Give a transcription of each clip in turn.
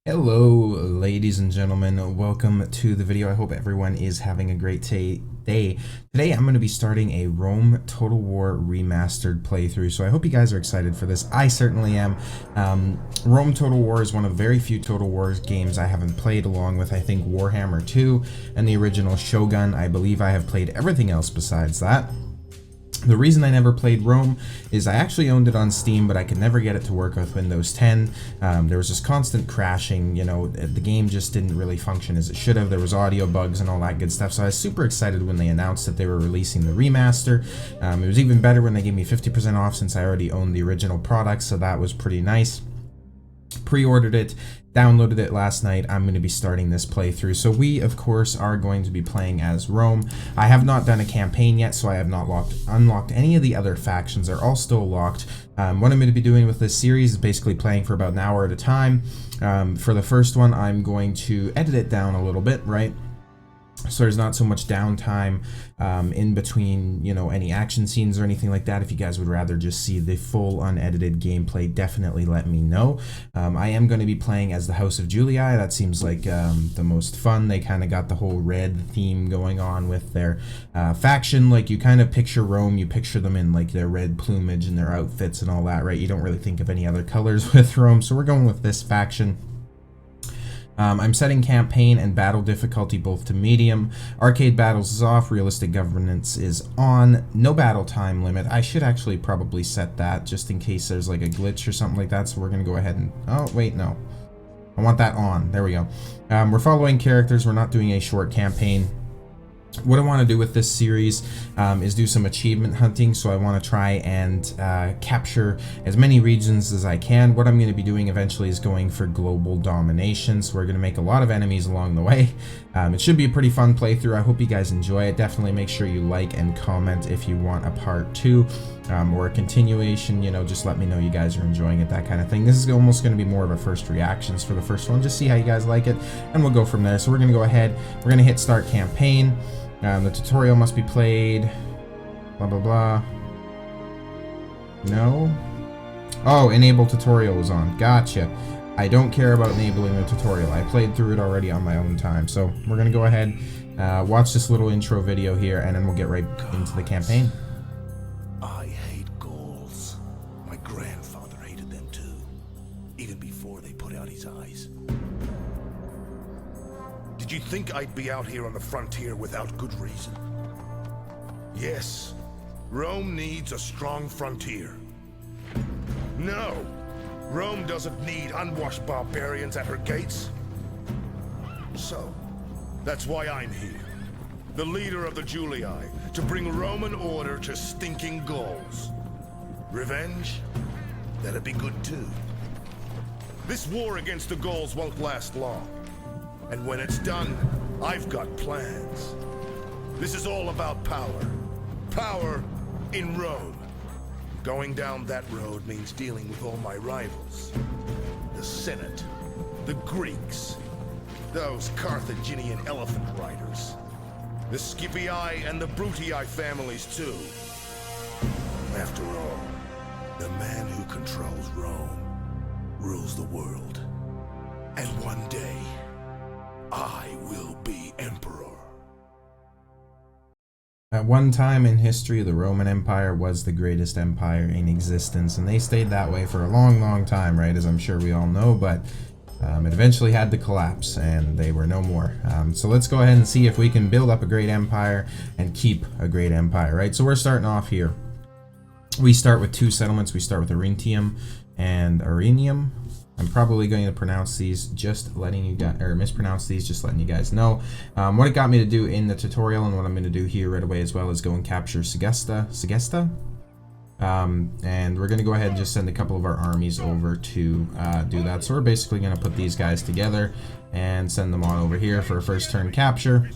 Hello, ladies and gentlemen. Welcome to the video. I hope everyone is having a great day. Today, I'm going to be starting a Rome Total War Remastered playthrough, so I hope you guys are excited for this. I certainly am. Rome Total War is one of the very few Total War games I haven't played, along with, I think, Warhammer 2 and the original Shogun. I believe I have played everything else besides that. The reason I never played Rome is I actually owned it on Steam, but I could never get it to work with Windows 10. There was just constant crashing, you know, the game just didn't really function as it should have. There was audio bugs and all that good stuff, so I was super excited when they announced that they were releasing the remaster. It was even better when they gave me 50% off since I already owned the original product, so that was pretty nice. Pre-ordered it, downloaded it last night. I'm going to be starting this playthrough. So we, of course, are going to be playing as Rome. I have not done a campaign yet, so I have not unlocked any of the other factions. They're all still locked. What I'm going to be doing with this series is basically playing for about an hour at a time. For the first one, I'm going to edit it down a little bit, right? So there's not so much downtime in between, you know, any action scenes or anything like that. If you guys would rather just see the full unedited gameplay, definitely let me know. I am going to be playing as the House of Julii. That seems like the most fun. They kind of got the whole red theme going on with their faction. Like, you kind of picture Rome, you picture them in like their red plumage and their outfits and all that, right? You don't really think of any other colors with Rome, so we're going with this faction. I'm setting campaign and battle difficulty both to medium. Arcade battles is off, realistic governance is on, no battle time limit. I should actually probably set that just in case there's like a glitch or something like that, so we're gonna go ahead and, oh wait, no. I want that on, there we go. We're following characters, we're not doing a short campaign. What I want to do with this series is do some achievement hunting, so I want to try and capture as many regions as I can. What I'm going to be doing eventually is going for global domination, so we're going to make a lot of enemies along the way. It should be a pretty fun playthrough. I hope you guys enjoy it. Definitely make sure you like and comment if you want a part 2 or a continuation. You know, just let me know you guys are enjoying it, that kind of thing. This is almost going to be more of a first reactions for the first one, just see how you guys like it, and we'll go from there. So we're going to go ahead, we're going to hit start campaign. The tutorial must be played, blah blah blah. No? Oh, enable tutorial was on. Gotcha. I don't care about enabling the tutorial. I played through it already on my own time. So we're going to go ahead, watch this little intro video here, and then we'll get right into the campaign. I hate Gauls. My grandfather hated them too, even before they put out his eyes. Did you think I'd be out here on the frontier without good reason? Yes, Rome needs a strong frontier. No, Rome doesn't need unwashed barbarians at her gates. So, that's why I'm here, the leader of the Julii, to bring Roman order to stinking Gauls. Revenge? That'd be good too. This war against the Gauls won't last long. And when it's done, I've got plans. This is all about power. Power in Rome. Going down that road means dealing with all my rivals. The Senate, the Greeks, those Carthaginian elephant riders, the Scipii and the Brutii families too. After all, the man who controls Rome rules the world. And one day, I will be emperor. At one time in history, the Roman Empire was the greatest empire in existence, and they stayed that way for a long, long time, right, as I'm sure we all know, but it eventually had to collapse, and they were no more. So let's go ahead and see if we can build up a great empire and keep a great empire, right? So we're starting off here. We start with 2 settlements. We start with Arretium and Arrenium. I'm probably going to pronounce these, just letting you guys, or mispronounce these, just letting you guys know. What it got me to do in the tutorial, and what I'm going to do here right away as well, is go and capture Segesta. And we're going to go ahead and just send a couple of our armies over to do that. So we're basically going to put these guys together and send them on over here for a first turn capture.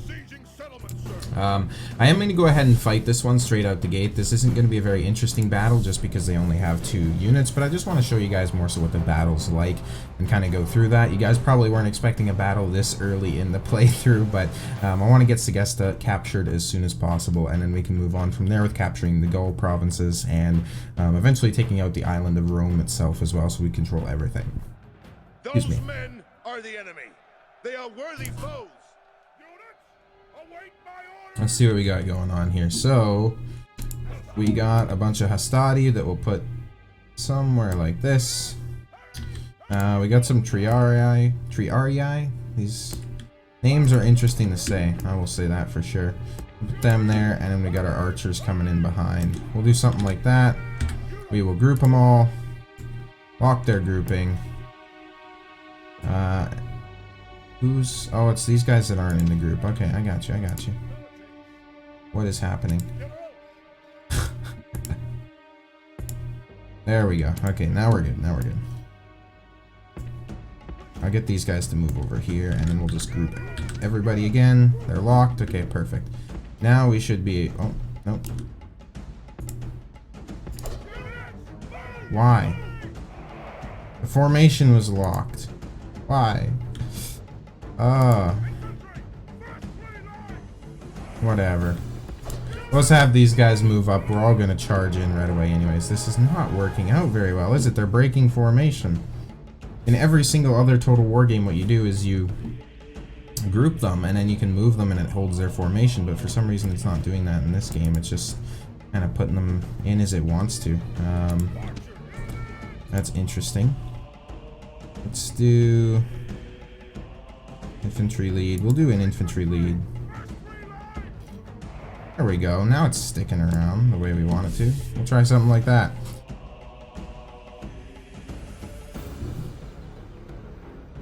I am going to go ahead and fight this one straight out the gate. This isn't going to be a very interesting battle just because they only have 2 units, but I just want to show you guys more so what the battle's like and kind of go through that. You guys probably weren't expecting a battle this early in the playthrough, but I want to get Segesta captured as soon as possible, and then we can move on from there with capturing the Gaul provinces and eventually taking out the island of Rome itself as well, so we control everything. Excuse me. Men are the enemy. They are worthy foes. Units, await my orders. Let's see what we got going on here. So, we got a bunch of hastati that we'll put somewhere like this. We got some triarii. These names are interesting to say. I will say that for sure. Put them there, and then we got our archers coming in behind. We'll do something like that. We will group them all. Lock their grouping. Oh, it's these guys that aren't in the group. Okay, I got you. What is happening? There we go. Okay, now we're good. I'll get these guys to move over here, and then we'll just group everybody again. They're locked. Okay, perfect. Now we should be... Oh, nope. Why? The formation was locked. Why? Whatever. Let's have these guys move up. We're all gonna charge in right away anyways. This is not working out very well, is it? They're breaking formation. In every single other Total War game, what you do is you group them, and then you can move them and it holds their formation, but for some reason it's not doing that in this game. It's just kind of putting them in as it wants to. That's interesting. Let's do infantry lead. We'll do an infantry lead. There we go. Now it's sticking around the way we want it to. We'll try something like that.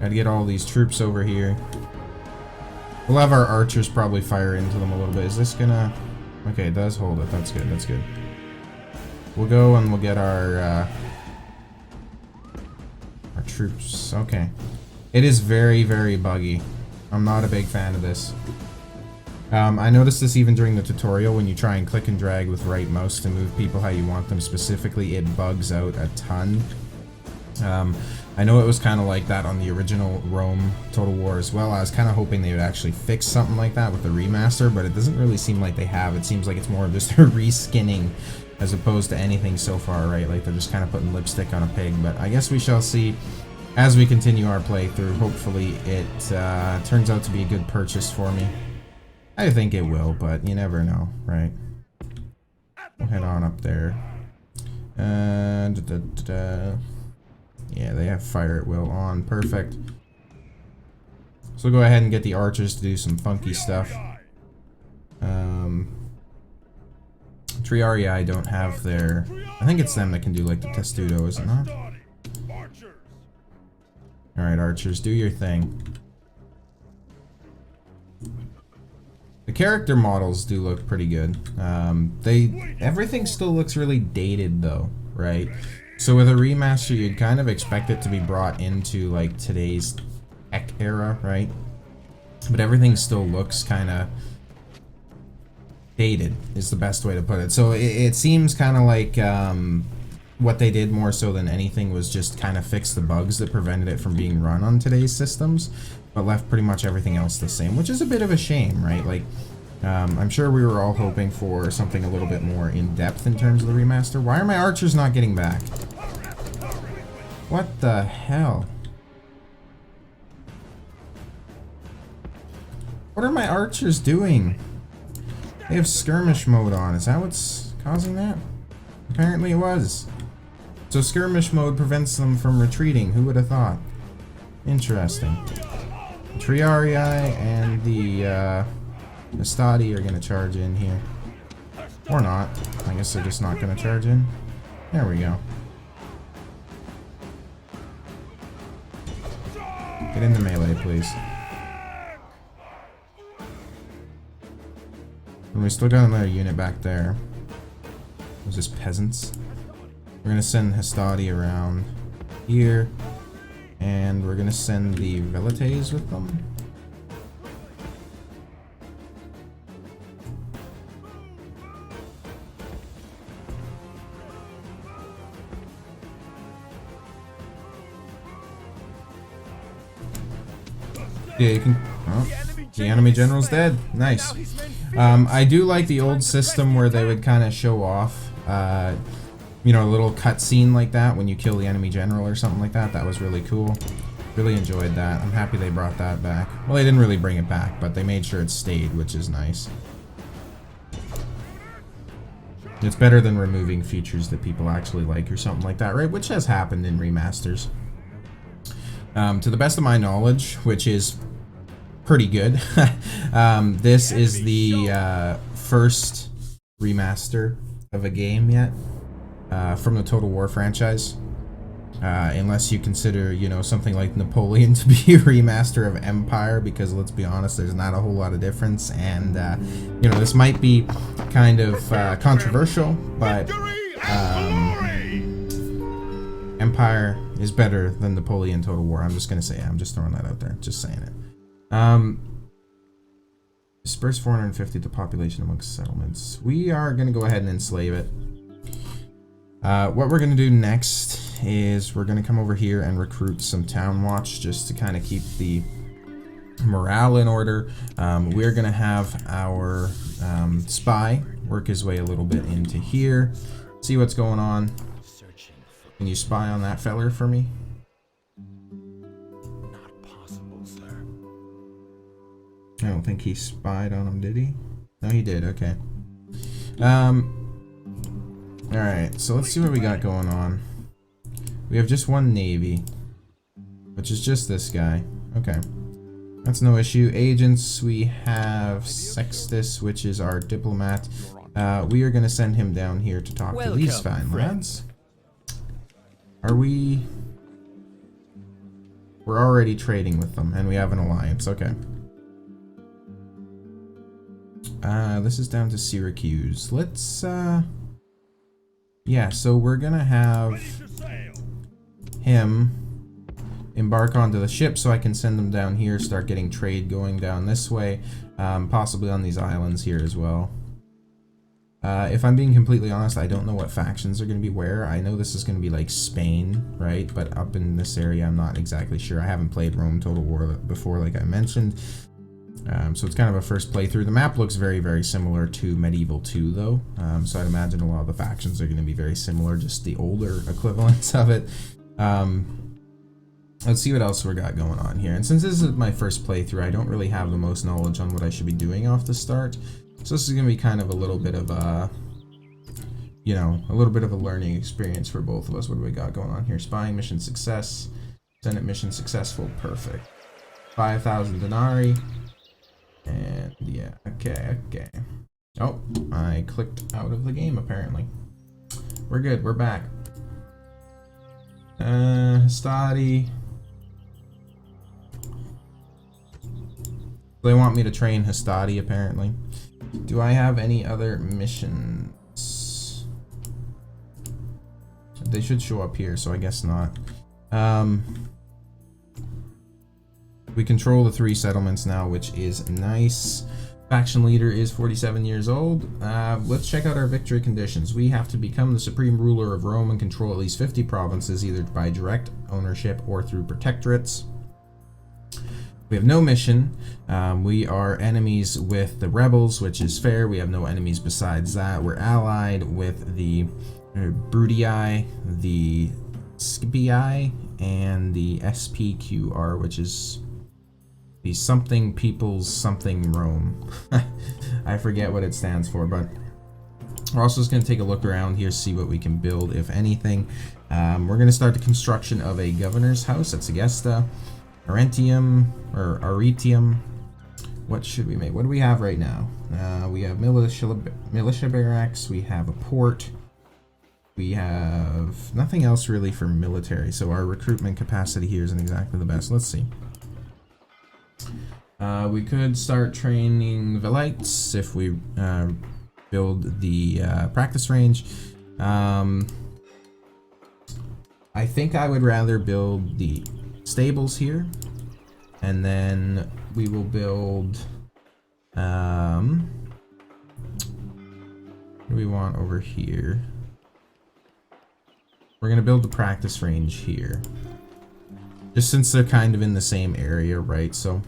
Gotta get all these troops over here. We'll have our archers probably fire into them a little bit. Is this gonna... Okay, it does hold it. That's good. That's good. We'll go and we'll get our troops. Okay. It is very, very buggy. I'm not a big fan of this. I noticed this even during the tutorial when you try and click and drag with right mouse to move people how you want them specifically. It bugs out a ton. I know it was kind of like that on the original Rome Total War as well. I was kind of hoping they would actually fix something like that with the remaster, but it doesn't really seem like they have. It seems like it's more of just a reskinning as opposed to anything so far, right? Like they're just kind of putting lipstick on a pig, but I guess we shall see as we continue our playthrough. Hopefully it turns out to be a good purchase for me. I think it will, but you never know, right? We'll head on up there. Yeah, they have fire at will on. Perfect. So we'll go ahead and get the archers to do some funky stuff. Triarii don't have their... I think it's them that can do like the testudo, is it not? Alright, archers, do your thing. The character models do look pretty good. Everything still looks really dated though, right? So with a remaster, you'd kind of expect it to be brought into like today's tech era, right? But everything still looks kind of dated, is the best way to put it. So it seems kind of like what they did more so than anything was just kind of fix the bugs that prevented it from being run on today's systems, but left pretty much everything else the same, which is a bit of a shame, right? Like, I'm sure we were all hoping for something a little bit more in-depth in terms of the remaster. Why are my archers not getting back? What the hell? What are my archers doing? They have skirmish mode on. Is that what's causing that? Apparently it was. So skirmish mode prevents them from retreating. Who would have thought? Interesting. The Triarii and the Hastati are going to charge in here. Or not. I guess they're just not going to charge in. There we go. Get into melee, please. And we still got another unit back there. Those just peasants. We're going to send Hastati around here. And we're going to send the Velites with them. Yeah, you can... Oh, the enemy general's dead. Nice. I do like the old system where they would kind of show off, you know, a little cutscene like that when you kill the enemy general or something like that. That was really cool. Really enjoyed that. I'm happy they brought that back. Well, they didn't really bring it back, but they made sure it stayed, which is nice. It's better than removing features that people actually like or something like that, right? Which has happened in remasters. To the best of my knowledge, which is pretty good, this is the first remaster of a game yet from the Total War franchise. Unless you consider, you know, something like Napoleon to be a remaster of Empire, because let's be honest, there's not a whole lot of difference, and you know, this might be kind of controversial, but Empire is better than Napoleon Total War. I'm just gonna say it. I'm just throwing that out there, just saying it. Disperse 450 to population amongst settlements. We are gonna go ahead and enslave it. What we're gonna do next is we're gonna come over here and recruit some town watch just to kind of keep the morale in order. We're gonna have our spy work his way a little bit into here, see what's going on. Can you spy on that feller for me? Not possible, sir. I don't think he spied on him, did he? No, he did. Okay. Alright, so let's see what we got going on. We have just one navy, which is just this guy. Okay. That's no issue. Agents, we have Sextus, which is our diplomat. We are going to send him down here to talk to these fine lads. Are we... We're already trading with them, and we have an alliance. Okay. This is down to Syracuse. Let's, yeah, so we're gonna have him embark onto the ship so I can send them down here, start getting trade going down this way, possibly on these islands here as well. If I'm being completely honest, I don't know what factions are going to be where. I know this is going to be like Spain, right? But up in this area, I'm not exactly sure. I haven't played Rome Total War before, like I mentioned. So it's kind of a first playthrough. The map looks very, very similar to Medieval 2, though. So I'd imagine a lot of the factions are going to be very similar, just the older equivalents of it. Let's see what else we got going on here. And since this is my first playthrough, I don't really have the most knowledge on what I should be doing off the start. So this is going to be kind of a little bit of a, you know, a little bit of a learning experience for both of us. What do we got going on here? Spying mission success. Senate mission successful. Perfect. 5,000 denarii. And yeah, okay. Oh, I clicked out of the game apparently. We're good, we're back. Hastati. They want me to train Hastati apparently. Do I have any other missions? They should show up here, so I guess not. We control the 3 settlements now, which is nice. Faction leader is 47 years old. Let's check out our victory conditions. We have to become the supreme ruler of Rome and control at least 50 provinces, either by direct ownership or through protectorates. We have no mission. We are enemies with the rebels, which is fair. We have no enemies besides that. We're allied with the Brutii, the Scipii, and the SPQR, which is the something people's something Rome. I forget what it stands for, but we're also just going to take a look around here, see what we can build, if anything. We're going to start the construction of a governor's house at Segesta. Arentium, or Aretium. What should we make? What do we have right now? We have militia barracks, we have a port, we have nothing else really for military, so our recruitment capacity here isn't exactly the best. Let's see. We could start training Velites if we build the practice range. I think I would rather build the stables here, and then we will build what do we want over here? We're gonna build the practice range here, just since they're kind of in the same area, right? So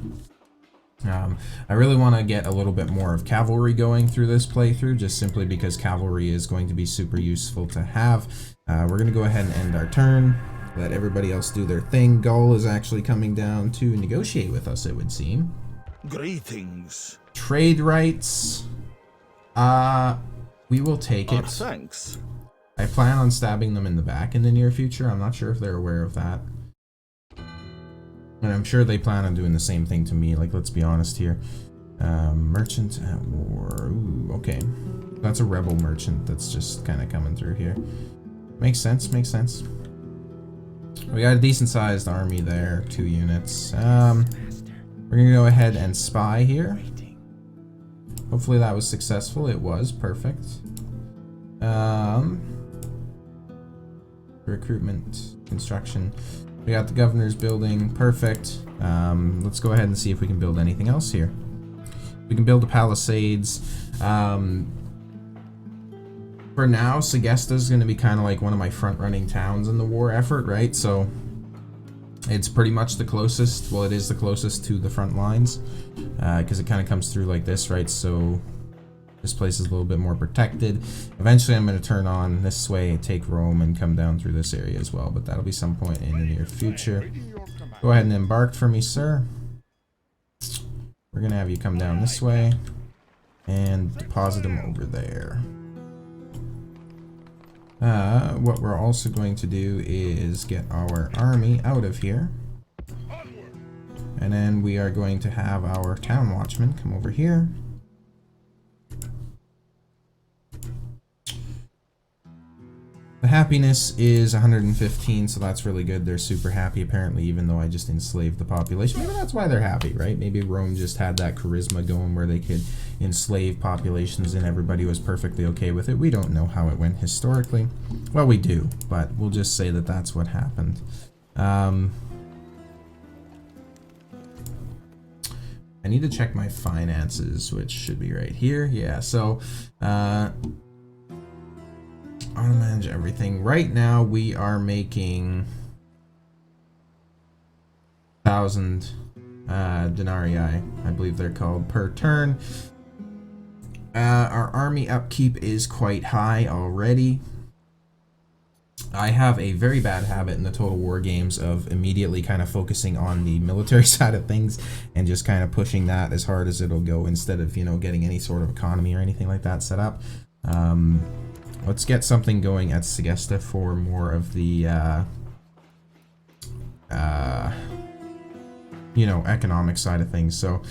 I really want to get a little bit more of cavalry going through this playthrough, just simply because cavalry is going to be super useful to have. We're going to go ahead and end our turn. let everybody else do their thing. Gaul is actually coming down to negotiate with us, it would seem. Greetings. Trade rights. We will take it. Thanks. I plan on stabbing them in the back in the near future. I'm not sure if they're aware of that. And I'm sure they plan on doing the same thing to me. Like, let's be honest here. Merchant at war. Ooh, okay. That's a rebel merchant that's just kind of coming through here. Makes sense, makes sense. We got a decent sized army there, 2 units. We're gonna go ahead and spy here. Hopefully that was successful. It was perfect. Recruitment, construction. We got the governor's building, perfect. Let's go ahead and see if we can build anything else here. We can build the palisades. For now, Segesta's going to be kind of like one of my front-running towns in the war effort, right? So it's pretty much the closest. Well, it is the closest to the front lines because it kind of comes through like this, right? So this place is a little bit more protected. Eventually, I'm going to turn on this way, take Rome, and come down through this area as well. But that'll be some point in the near future. Go ahead and embark for me, sir. We're going to have you come down this way and deposit them over there. What we're also going to do is get our army out of here. And then we are going to have our town watchman come over here. The happiness is 115, so that's really good. They're super happy, apparently, even though I just enslaved the population. Maybe that's why they're happy, right? Maybe Rome just had that charisma going where they could enslave populations and everybody was perfectly okay with it. We don't know how it went historically. Well, we do, but we'll just say that that's what happened. I need to check my finances, which should be right here. Yeah, so I want to manage everything. Right now, we are making 1,000 denarii, I believe they're called, per turn. Our army upkeep is quite high already. I have a very bad habit in the Total War games of immediately kind of focusing on the military side of things and just kind of pushing that as hard as it'll go instead of, you know, getting any sort of economy or anything like that set up. Let's get something going at Segesta for more of the, you know, economic side of things. So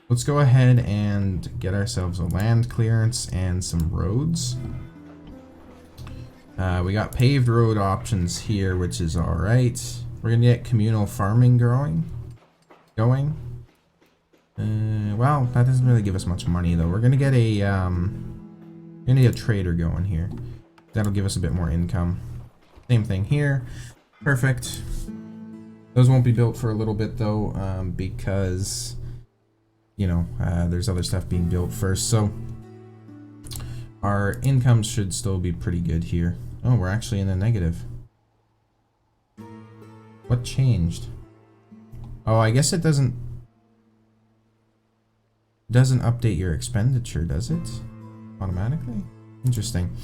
let's go ahead and get ourselves a land clearance and some roads. We got paved road options here, which is all right. We're gonna get communal farming going. Well, that doesn't really give us much money though. We're gonna get a trader going here. That'll give us a bit more income. Same thing here. Perfect. Those won't be built for a little bit though, because, you know, there's other stuff being built first. So our income should still be pretty good here. Oh, we're actually in the negative. What changed? Oh, I guess it doesn't update your expenditure, does it? Automatically? Interesting.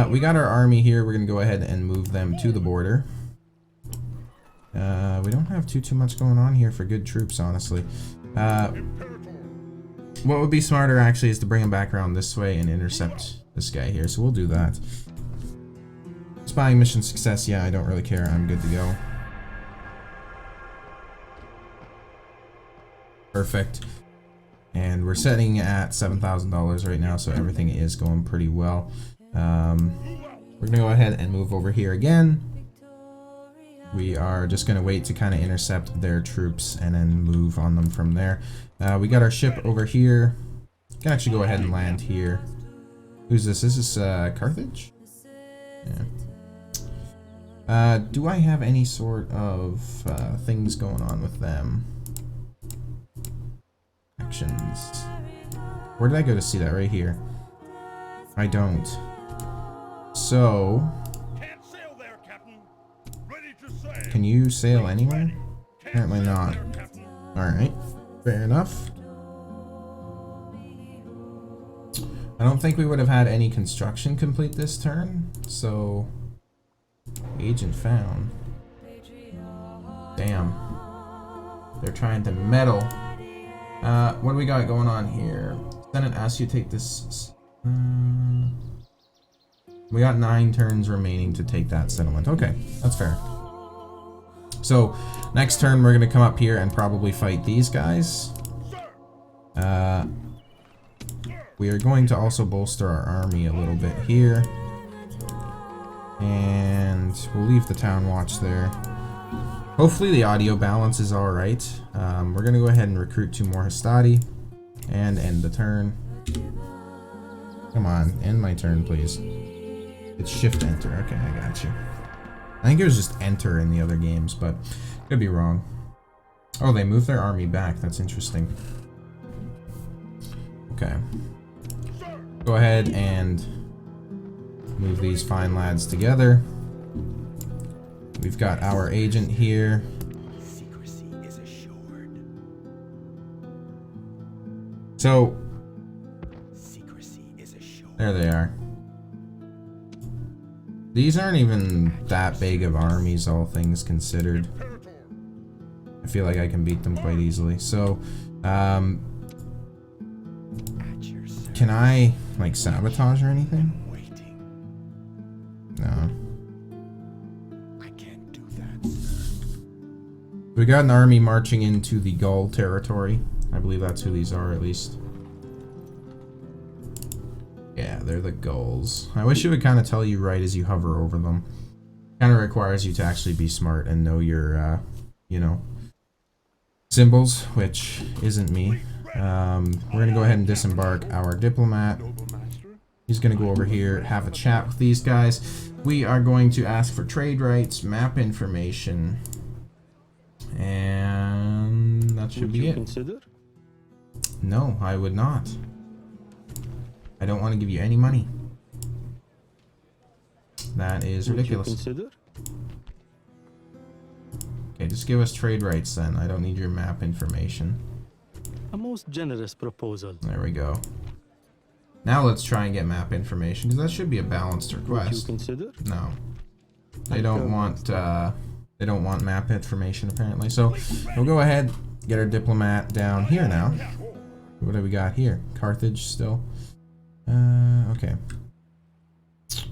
We got our army here. We're gonna go ahead and move them to the border. We don't have too much going on here for good troops, honestly. What would be smarter actually is to bring them back around this way and intercept this guy here, so we'll do that. Spying mission success, yeah, I don't really care. I'm good to go. Perfect. And we're setting at $7,000 right now, so everything is going pretty well. We're gonna go ahead and move over here again. We are just gonna wait to kind of intercept their troops and then move on them from there. We got our ship over here. We can actually go ahead and land here. Who's this? This is Carthage? Yeah. Do I have any sort of things going on with them? Actions. Where did I go to see that? Right here. I don't. So, can you sail anywhere? Apparently not. Alright, fair enough. I don't think we would have had any construction complete this turn, so Agent found. Damn. They're trying to meddle. What do we got going on here? Senate asks you to take this. We got 9 turns remaining to take that settlement. Okay, that's fair. So, next turn we're gonna come up here and probably fight these guys. We are going to also bolster our army a little bit here. And we'll leave the town watch there. Hopefully the audio balance is alright. We're going to go ahead and recruit 2 more Hastati and end the turn. Come on, end my turn, please. It's shift enter. Okay, I got you. I think it was just enter in the other games, but could be wrong. Oh, they moved their army back. That's interesting. Okay. Go ahead and move these fine lads together. We've got our agent here. Secrecy is assured. So, Secrecy is assured. there they are. These aren't even that big of armies, all things considered. I feel like I can beat them quite easily. So, can I, like, sabotage or anything? No. I can't do that. We got an army marching into the Gaul territory. I believe that's who these are, at least. Yeah, they're the Gauls. I wish it would kind of tell you right as you hover over them. Kind of requires you to actually be smart and know your, you know, symbols, which isn't me. We're going to go ahead and disembark our diplomat. He's going to go over here, have a chat with these guys. We are going to ask for trade rights, map information, and that should be it. Consider? No, I would not. I don't want to give you any money. That is ridiculous. Consider? Okay, just give us trade rights then. I don't need your map information. A most generous proposal. There we go. Now let's try and get map information, because that should be a balanced request. Consider? No. They don't want map information apparently. So we'll go ahead, get our diplomat down here now. What do we got here? Carthage still. Okay. So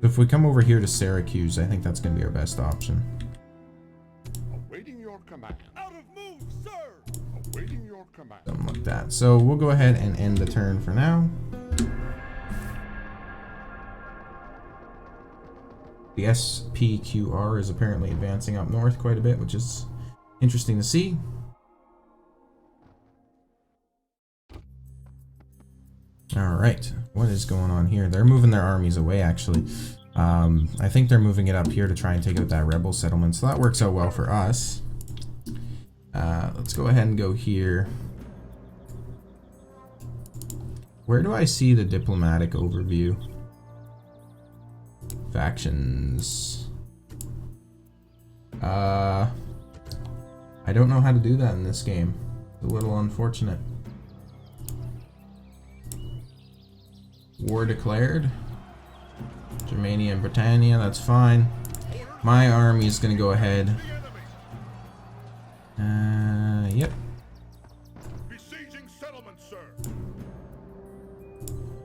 if we come over here to Syracuse, I think that's going to be our best option. Awaiting your command. Out of move, sir. Awaiting your command. Something like that. So we'll go ahead and end the turn for now. The SPQR is apparently advancing up north quite a bit, which is interesting to see. Alright, what is going on here? They're moving their armies away, actually. I think they're moving it up here to try and take out that rebel settlement, so that works out well for us. Let's go ahead and go here. Where do I see the diplomatic overview? Factions. I don't know how to do that in this game. It's a little unfortunate. War declared. Germania and Britannia, that's fine. My army is going to go ahead. Yep. Besieging settlement, sir.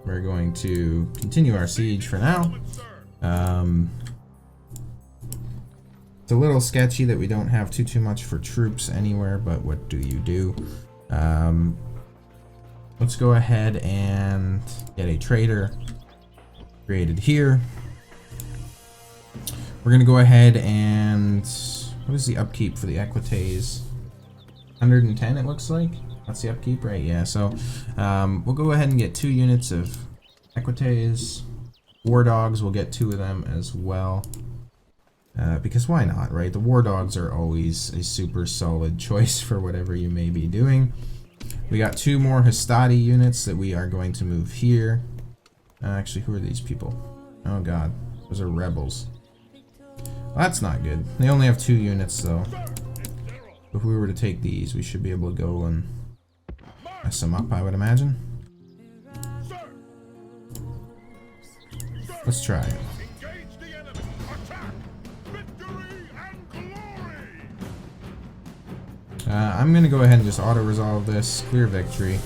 We're going to continue our siege for now. It's a little sketchy that we don't have too much for troops anywhere, but what do you do? Let's go ahead and get a trader created here. We're gonna go ahead and what is the upkeep for the Equites? 110 it looks like. That's the upkeep, right? Yeah, so we'll go ahead and get 2 units of Equites. War dogs, we'll get 2 of them as well. Because why not, right? The war dogs are always a super solid choice for whatever you may be doing. We got 2 more Hastati units that we are going to move here. Actually, who are these people? Oh god, those are rebels. Well, that's not good. They only have 2 units though. If we were to take these, we should be able to go and mess them up, I would imagine. Let's try it. I'm gonna go ahead and just auto-resolve this. Clear victory.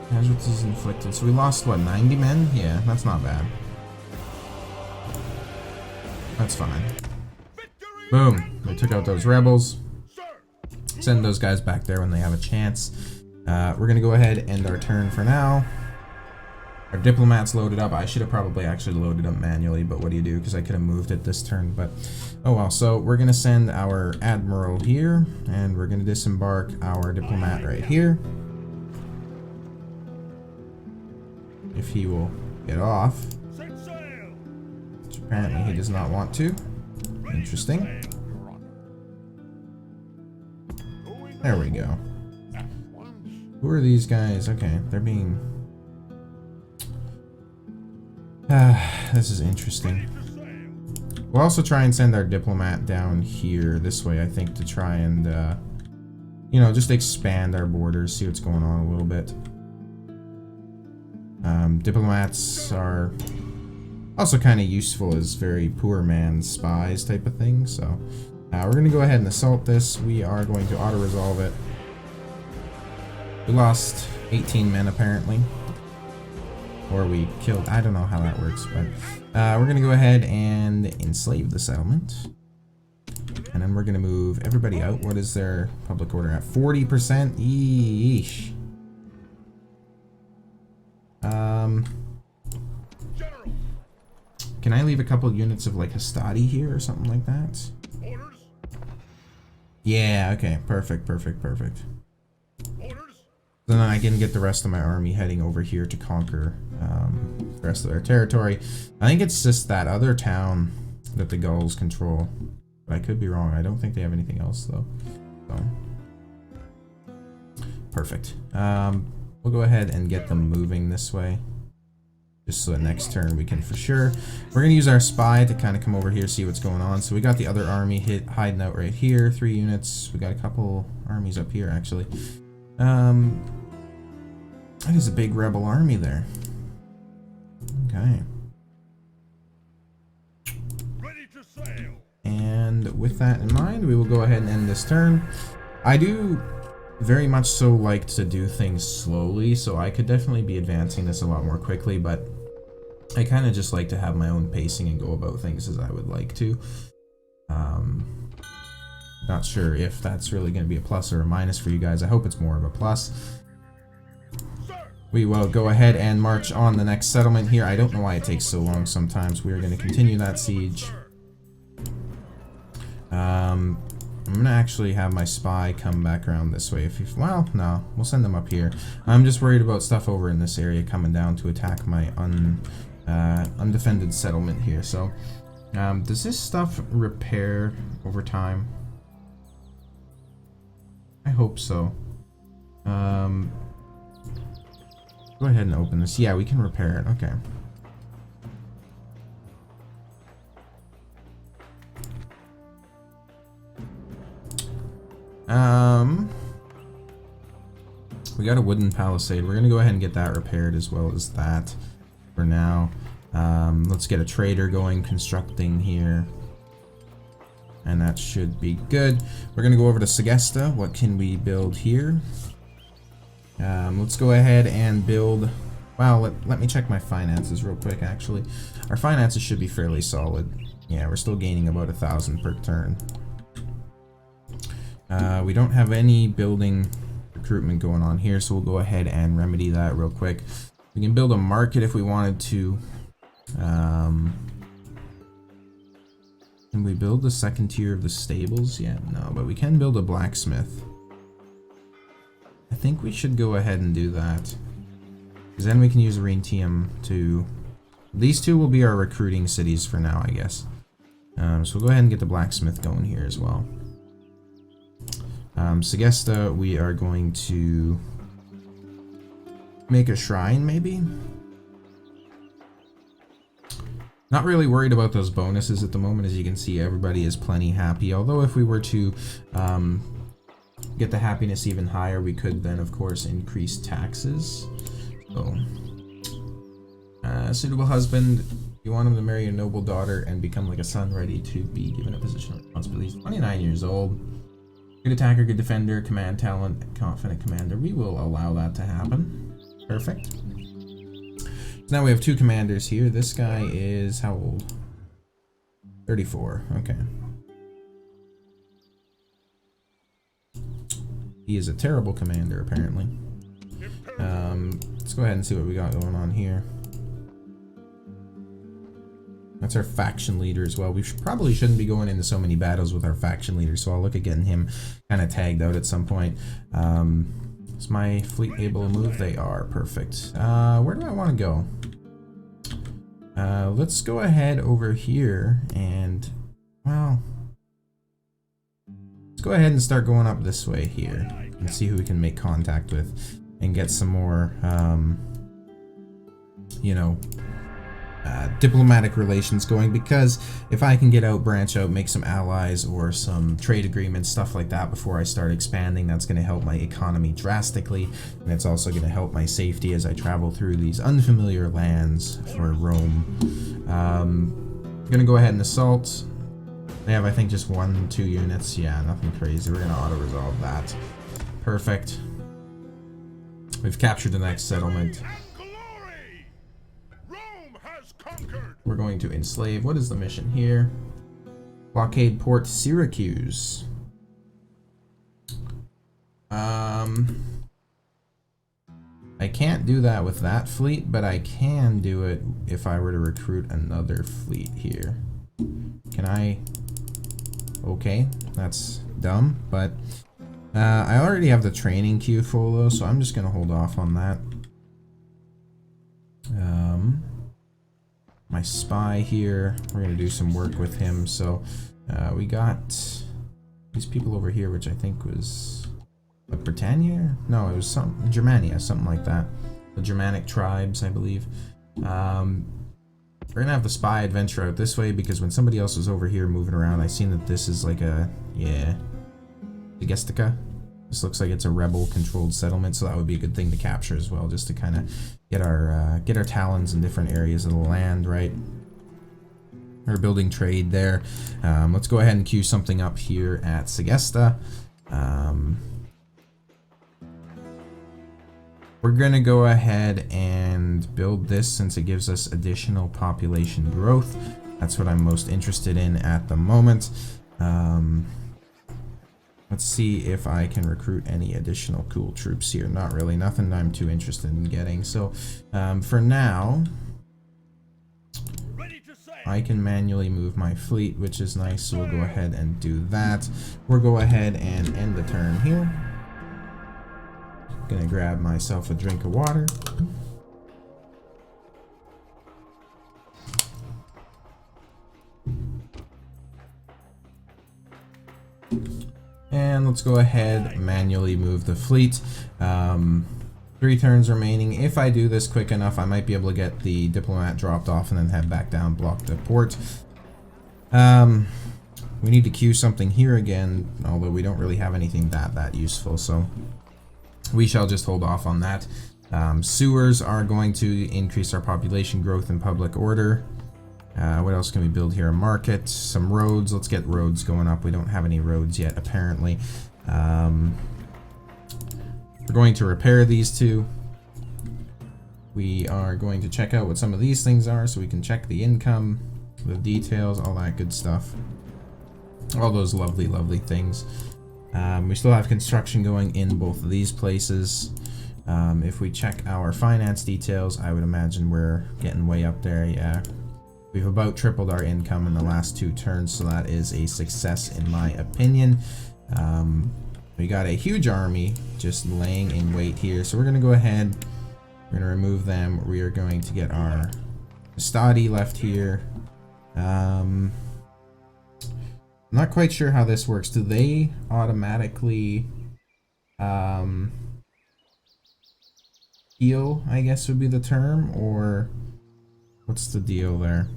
Casualties inflicted. So we lost, what, 90 men? Yeah, that's not bad. That's fine. Boom. We took out those rebels. Send those guys back there when they have a chance. We're gonna go ahead and end our turn for now. Our diplomats loaded up. I should have probably actually loaded up manually, but what do you do? Because I could have moved it this turn, but oh well. So we're gonna send our admiral here, and we're gonna disembark our diplomat right here. If he will get off. Which apparently he does not want to. Interesting. There we go. Who are these guys? Okay, they're being... this is interesting. We'll also try and send our diplomat down here this way, I think, to try and, you know, just expand our borders, see what's going on a little bit. Diplomats are also kind of useful as very poor man's spies type of thing, so we're going to go ahead and assault this. We are going to auto-resolve it. We lost 18 men apparently. Or we killed, I don't know how that works, but we're going to go ahead and enslave the settlement. And then we're going to move everybody out. What is their public order at? 40%? Yeesh. Can I leave a couple units of like Hastati here or something like that? Yeah, okay, perfect. Then I can get the rest of my army heading over here to conquer the rest of their territory. I think it's just that other town that the Gauls control. But I could be wrong. I don't think they have anything else though. So. Perfect. We'll go ahead and get them moving this way. Just so that next turn we can for sure. We're going to use our spy to kind of come over here, see what's going on. So we got the other army hiding out right here. 3 units. We got a couple armies up here actually. That is a big rebel army there. Okay. Ready to sail. And with that in mind, we will go ahead and end this turn. I do very much so like to do things slowly, so I could definitely be advancing this a lot more quickly, but I kind of just like to have my own pacing and go about things as I would like to. Not sure if that's really going to be a plus or a minus for you guys. I hope it's more of a plus. We will go ahead and march on the next settlement here. I don't know why it takes so long sometimes. We are going to continue that siege. I'm going to actually have my spy come back around this way. Well, no, we'll send them up here. I'm just worried about stuff over in this area coming down to attack my undefended settlement here. So, does this stuff repair over time? I hope so. Go ahead and open this. Yeah, we can repair it. Okay. We got a wooden palisade. We're gonna go ahead and get that repaired as well as that for now. Let's get a trader going, constructing here. And that should be good. We're gonna go over to Segesta. What can we build here? Let's go ahead and build. Well, let me check my finances real quick. Actually, our finances should be fairly solid. Yeah, we're still gaining about 1,000 per turn. We don't have any building recruitment going on here, so we'll go ahead and remedy that real quick. We can build a market if we wanted to. Can we build the second tier of the stables? Yeah, no, but we can build a blacksmith. I think we should go ahead and do that. Because then we can use Arentium to... These two will be our recruiting cities for now, I guess. So we'll go ahead and get the blacksmith going here as well. Segesta, we are going to make a shrine, maybe? Not really worried about those bonuses at the moment. As you can see, everybody is plenty happy. Although if we were to get the happiness even higher, we could then, of course, increase taxes. So, suitable husband, You want him to marry a noble daughter and become like a son, ready to be given a position of responsibility. He's 29 years old. Good attacker, good defender, command talent, confident commander. We will allow that to happen. Perfect. Now we have 2 commanders here. This guy is how old? 34. Okay. He is a terrible commander, apparently. Let's go ahead and see what we got going on here. That's our faction leader as well. We probably shouldn't be going into so many battles with our faction leader, so I'll look at getting him kind of tagged out at some point. Is my fleet able to move? They are. Perfect. Where do I want to go? Let's go ahead over here and, well, let's go ahead and start going up this way here and see who we can make contact with and get some more, you know, diplomatic relations going, because if I can get out, branch out, make some allies or some trade agreements, stuff like that before I start expanding, that's going to help my economy drastically, and it's also going to help my safety as I travel through these unfamiliar lands for Rome. I'm going to go ahead and assault. They have, I think, just 1-2 units. Yeah, nothing crazy. We're going to auto-resolve that. Perfect. We've captured the next settlement. We're going to enslave. What is the mission here? Blockade Port Syracuse. I can't do that with that fleet, but I can do it if I were to recruit another fleet here. Can I? Okay, that's dumb, but I already have the training queue full though, so I'm just gonna hold off on that. My spy here, we're gonna do some work with him. So we got these people over here, which I think was Britannia? No, it was Germania, something like that. The Germanic tribes, I believe. We're gonna have the spy adventure out this way, because when somebody else was over here moving around, I seen that this is like a, yeah, Gestica. This looks like it's a rebel-controlled settlement, so that would be a good thing to capture as well, just to kind of get our talons in different areas of the land, right? We're building trade there. Let's go ahead and queue something up here at Segesta. We're gonna go ahead and build this since it gives us additional population growth. That's what I'm most interested in at the moment. Let's see if I can recruit any additional cool troops here. Not really, nothing I'm too interested in getting. So for now, I can manually move my fleet, which is nice, so we'll go ahead and do that. We'll go ahead and end the turn here. Gonna grab myself a drink of water. And let's go ahead, manually move the fleet. 3 turns remaining. If I do this quick enough, I might be able to get the diplomat dropped off and then head back down, block the port. We need to queue something here again, although we don't really have anything that useful, so we shall just hold off on that. Sewers are going to increase our population growth and public order. What else can we build here? A market, some roads. Let's get roads going up. We don't have any roads yet, apparently. We're going to repair these 2. We are going to check out what some of these things are so we can check the income, the details, all that good stuff. All those lovely, lovely things. We still have construction going in both of these places. If we check our finance details, I would imagine we're getting way up there. Yeah. We've about tripled our income in the last 2 turns, so that is a success in my opinion. We got a huge army just laying in wait here, so we're going to go ahead, we're going to remove them. We are going to get our Stadi left here. I'm not quite sure how this works. Do they automatically heal, I guess would be the term, or what's the deal there?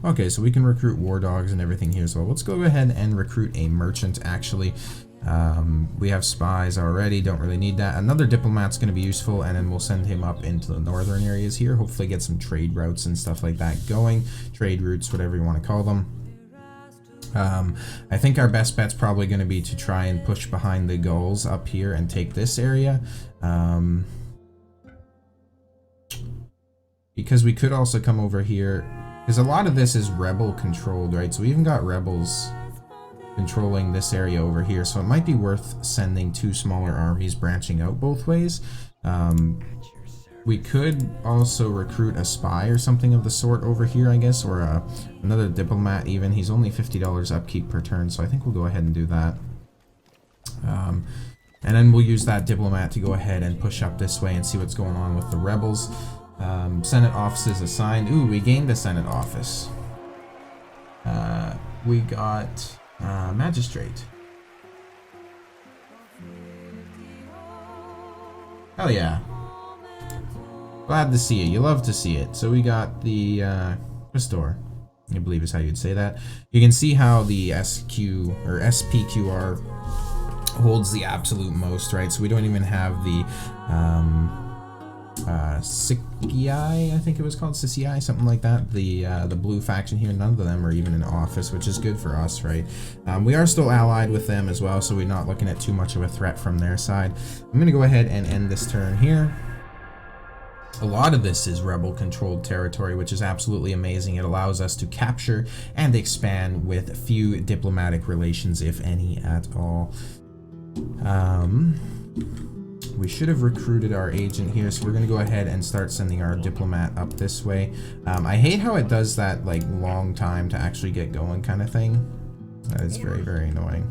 Okay, so we can recruit war dogs and everything here as well. Let's go ahead and recruit a merchant, actually. We have spies already, don't really need that. Another diplomat's going to be useful, and then we'll send him up into the northern areas here. Hopefully get some trade routes and stuff like that going. Trade routes, whatever you want to call them. I think our best bet's probably going to be to try and push behind the Gauls up here and take this area. Because we could also come over here, because a lot of this is rebel controlled, right? So we even got rebels controlling this area over here, so it might be worth sending 2 smaller armies branching out both ways. We could also recruit a spy or something of the sort over here, I guess, or another diplomat even. He's only $50 upkeep per turn, so I think we'll go ahead and do that. And then we'll use that diplomat to go ahead and push up this way and see what's going on with the rebels. Senate offices assigned. Ooh, we gained a Senate office. We got magistrate. Hell yeah. Glad to see it. You love to see it. So we got the Restore, I believe is how you'd say that. You can see how the SQ or SPQR holds the absolute most, right? So we don't even have the Sicii, I think it was called Sicii, something like that. The blue faction here, none of them are even in office, which is good for us, right? We are still allied with them as well, so we're not looking at too much of a threat from their side. I'm gonna go ahead and end this turn here. A lot of this is rebel-controlled territory, which is absolutely amazing. It allows us to capture and expand with few diplomatic relations, if any at all. We should have recruited our agent here, so we're going to go ahead and start sending our diplomat up this way. I hate how it does that, like, long time to actually get going kind of thing. That is very, very annoying.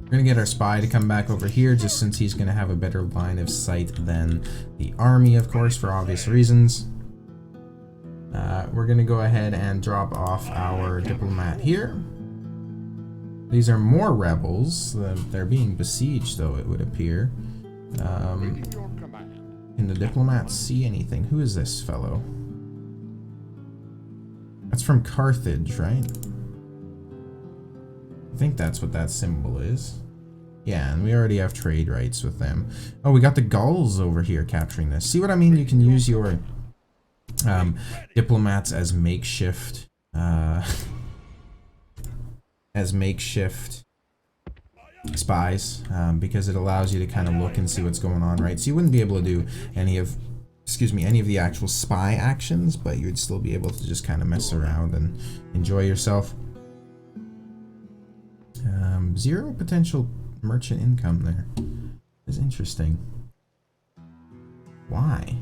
We're going to get our spy to come back over here, just since he's going to have a better line of sight than the army, of course, for obvious reasons. We're going to go ahead and drop off our diplomat here. These are more rebels. They're being besieged, though, it would appear. Can the diplomats see anything? Who is this fellow? That's from Carthage, right? I think that's what that symbol is. Yeah, and we already have trade rights with them. Oh, we got the Gauls over here capturing this. See what I mean? You can use your diplomats as makeshift spies, because it allows you to kind of look and see what's going on, right? So you wouldn't be able to do any of the actual spy actions, but you'd still be able to just kind of mess around and enjoy yourself. 0 potential merchant income there. Is interesting. Why?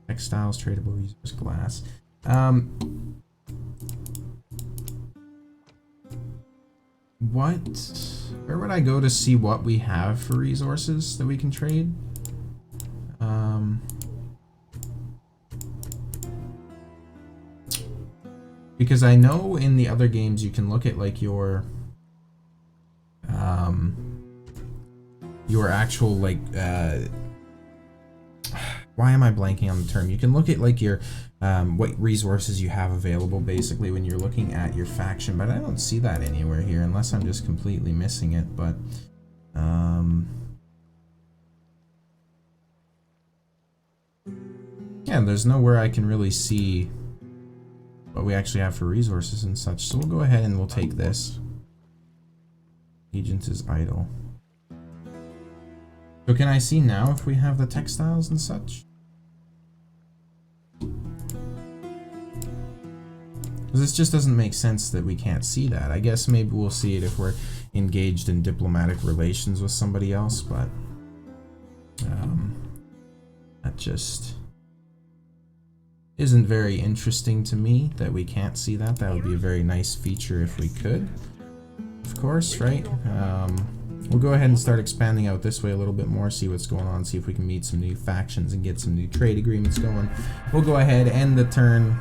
Textiles, tradable resource, glass. Where would I go to see what we have for resources that we can trade? Because I know in the other games you can look at like your actual like why am I blanking on the term? You can look at like your what resources you have available basically when you're looking at your faction, but I don't see that anywhere here unless I'm just completely missing it. But yeah, there's nowhere I can really see what we actually have for resources and such. So we'll go ahead and we'll take this. Agent is idle. So can I see now if we have the textiles and such? Because this just doesn't make sense that we can't see that. I guess maybe we'll see it if we're engaged in diplomatic relations with somebody else, but that just isn't very interesting to me that we can't see that. That would be a very nice feature if we could, of course, right? We'll go ahead and start expanding out this way a little bit more, see what's going on, see if we can meet some new factions and get some new trade agreements going. We'll go ahead and end the turn.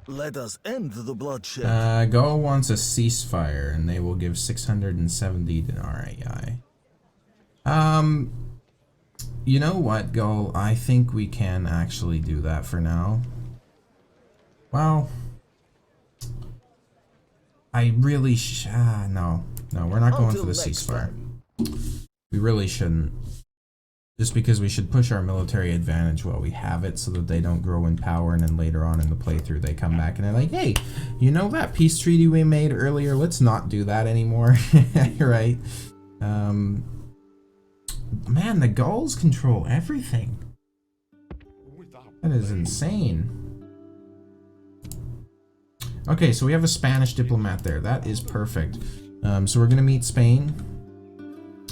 Let us end the bloodshed. Gaul wants a ceasefire, and they will give 670 denarii. you know what, Gull? I think we can actually do that for now. Well, I really no, we're not going for the ceasefire. We really shouldn't. Just because we should push our military advantage while we have it so that they don't grow in power, and then later on in the playthrough they come back and they're like, hey, you know that peace treaty we made earlier? Let's not do that anymore. Right? Man, the Gauls control everything. That is insane. Okay, so we have a Spanish diplomat there. That is perfect. So we're going to meet Spain.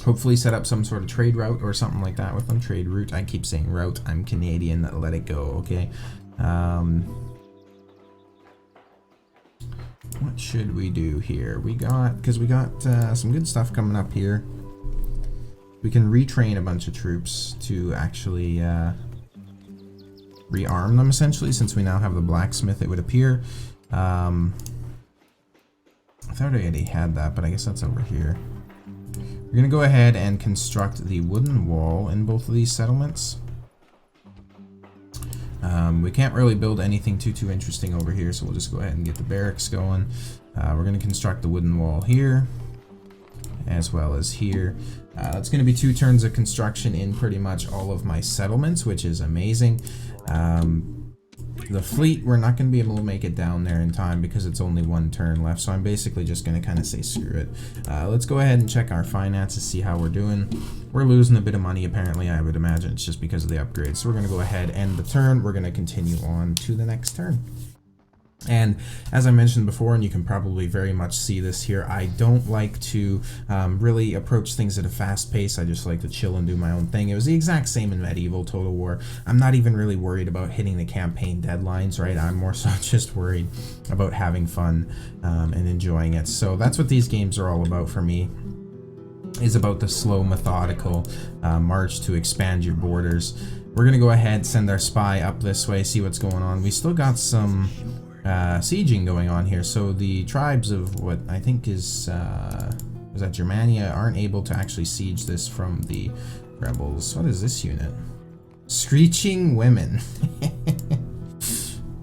Hopefully set up some sort of trade route or something like that with them. Trade route. I keep saying route. I'm Canadian. Let it go, okay? What should we do here? Because we got some good stuff coming up here. We can retrain a bunch of troops to actually rearm them, essentially, since we now have the blacksmith, it would appear. I thought I already had that, but I guess that's over here. We're going to go ahead and construct the wooden wall in both of these settlements. We can't really build anything too interesting over here, so we'll just go ahead and get the barracks going. We're going to construct the wooden wall here, as well as here. It's going to be 2 turns of construction in pretty much all of my settlements, which is amazing. The fleet, we're not going to be able to make it down there in time because it's only 1 turn left, so I'm basically just going to kind of say screw it. Let's go ahead and check our finances, see how we're doing. We're losing a bit of money, apparently. I would imagine it's just because of the upgrades. So we're going to go ahead, end the turn. We're going to continue on to the next turn. And as I mentioned before, and you can probably very much see this here, I don't like to really approach things at a fast pace. I just like to chill and do my own thing. It was the exact same in Medieval Total War. I'm not even really worried about hitting the campaign deadlines, right? I'm more so just worried about having fun and enjoying it. So that's what these games are all about for me. Is about the slow, methodical march to expand your borders. We're going to go ahead, send our spy up this way, see what's going on. We still got some sieging going on here, so the tribes of what I think is that Germania aren't able to actually siege this from the rebels. What is this unit? Screeching Women.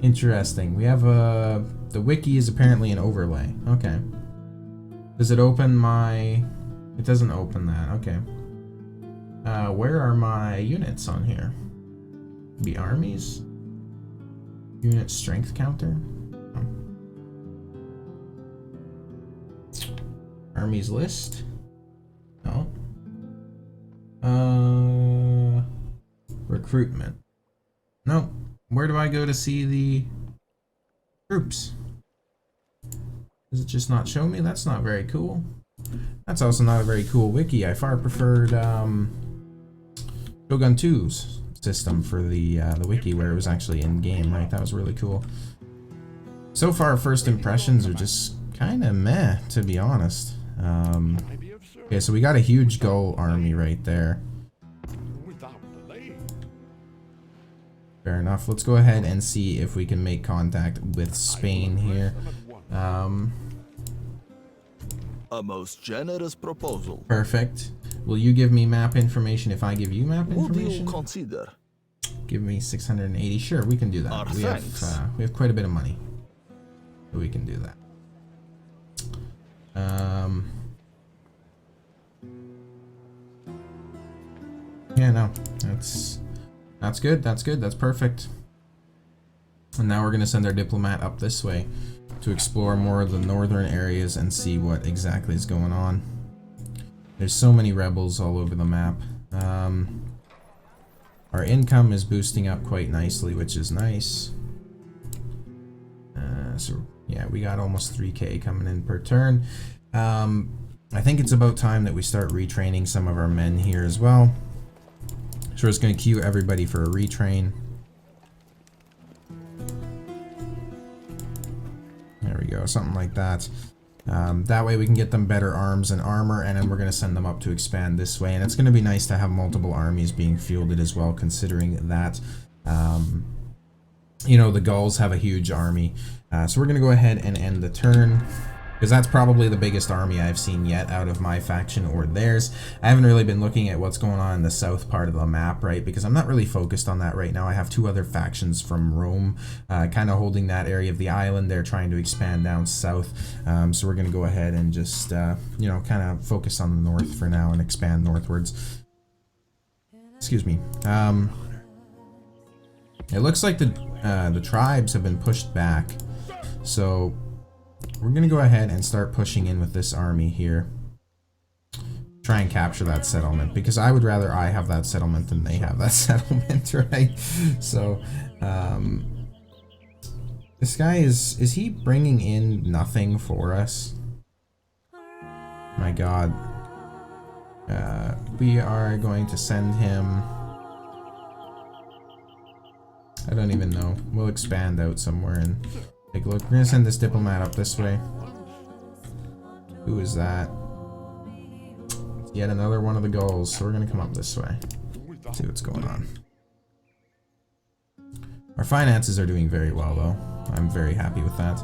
Interesting. We have the wiki is apparently an overlay. Okay. Does it open my... It doesn't open that. Okay. Where are my units on here? The armies? Unit strength counter? Oh. Armies list? No. Recruitment. No. Where do I go to see the troops? Does it just not show me? That's not very cool. That's also not a very cool wiki. I far preferred Shogun 2's system for the wiki where it was actually in game, right? That was really cool. So far, first impressions are just kind of meh, to be honest. Okay, so we got a huge Gaul army right there. Fair enough. Let's go ahead and see if we can make contact with Spain here. A most generous proposal. Perfect. Will you give me map information if I give you map What do information? you consider? Give me 680. Sure, we can do that. We have quite a bit of money. So we can do that. Yeah, no. That's good. That's good. That's perfect. And now we're going to send our diplomat up this way to explore more of the northern areas and see what exactly is going on. There's so many rebels all over the map. Our income is boosting up quite nicely, which is nice. So yeah, we got almost 3k coming in per turn. I think it's about time that we start retraining some of our men here as well. So we're just going to queue everybody for a retrain. There we go, something like that. That way we can get them better arms and armor, and then we're going to send them up to expand this way. And it's going to be nice to have multiple armies being fielded as well, considering that, you know, the Gauls have a huge army. So we're going to go ahead and end the turn. because that's probably the biggest army I've seen yet out of my faction or theirs. I haven't really been looking at what's going on in the south part of the map, right, because I'm not really focused on that right now. I have two other factions from Rome kind of holding that area of the island. They're trying to expand down south, so we're going to go ahead and just, you know, kind of focus on the north for now and expand northwards. Excuse me. It looks like the tribes have been pushed back, so we're gonna go ahead and start pushing in with this army here. Try and capture that settlement, because I would rather I have that settlement than they have that settlement, right? So, this guy is he bringing in nothing for us? My God. We are going to send him... I don't even know. We'll expand out somewhere and take a look. We're gonna send this diplomat up this way. Who is that? It's yet another one of the Gauls, so we're gonna come up this way. See what's going on. Our finances are doing very well, though. I'm very happy with that.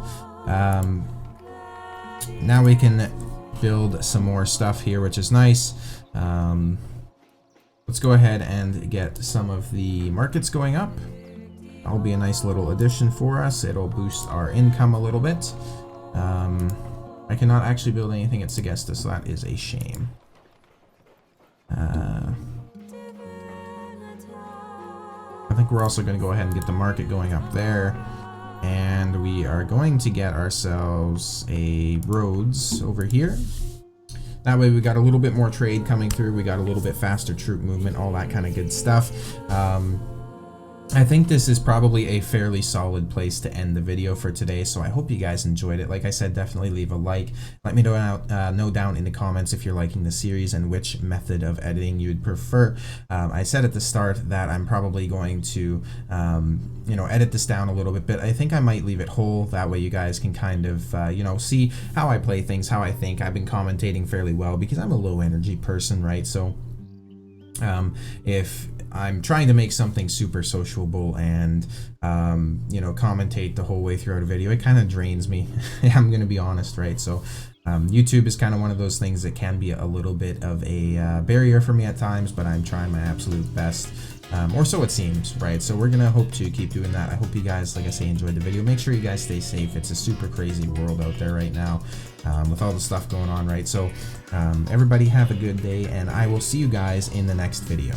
Now we can build some more stuff here, which is nice. Let's go ahead and get some of the markets going up. That'll be a nice little addition for us. It'll boost our income a little bit. I cannot actually build anything at Segesta, so that is a shame. I think we're also going to go ahead and get the market going up there. And we are going to get ourselves a roads over here. That way we got a little bit more trade coming through. We got a little bit faster troop movement, all that kind of good stuff. I think this is probably a fairly solid place to end the video for today, so I hope you guys enjoyed it. Like I said, definitely leave a like. Let me know down in the comments if you're liking the series and which method of editing you'd prefer. I said at the start that I'm probably going to, you know, edit this down a little bit, but I think I might leave it whole. That way you guys can kind of, you know, see how I play things, how I think. I've been commentating fairly well because I'm a low energy person, right? So if I'm trying to make something super sociable and, you know, commentate the whole way throughout a video, it kind of drains me. I'm going to be honest, right? So YouTube is kind of one of those things that can be a little bit of a barrier for me at times, but I'm trying my absolute best. Or so it seems, right? So we're going to hope to keep doing that. I hope you guys, like I say, enjoyed the video. Make sure you guys stay safe. It's a super crazy world out there right now with all the stuff going on, right? So everybody have a good day, and I will see you guys in the next video.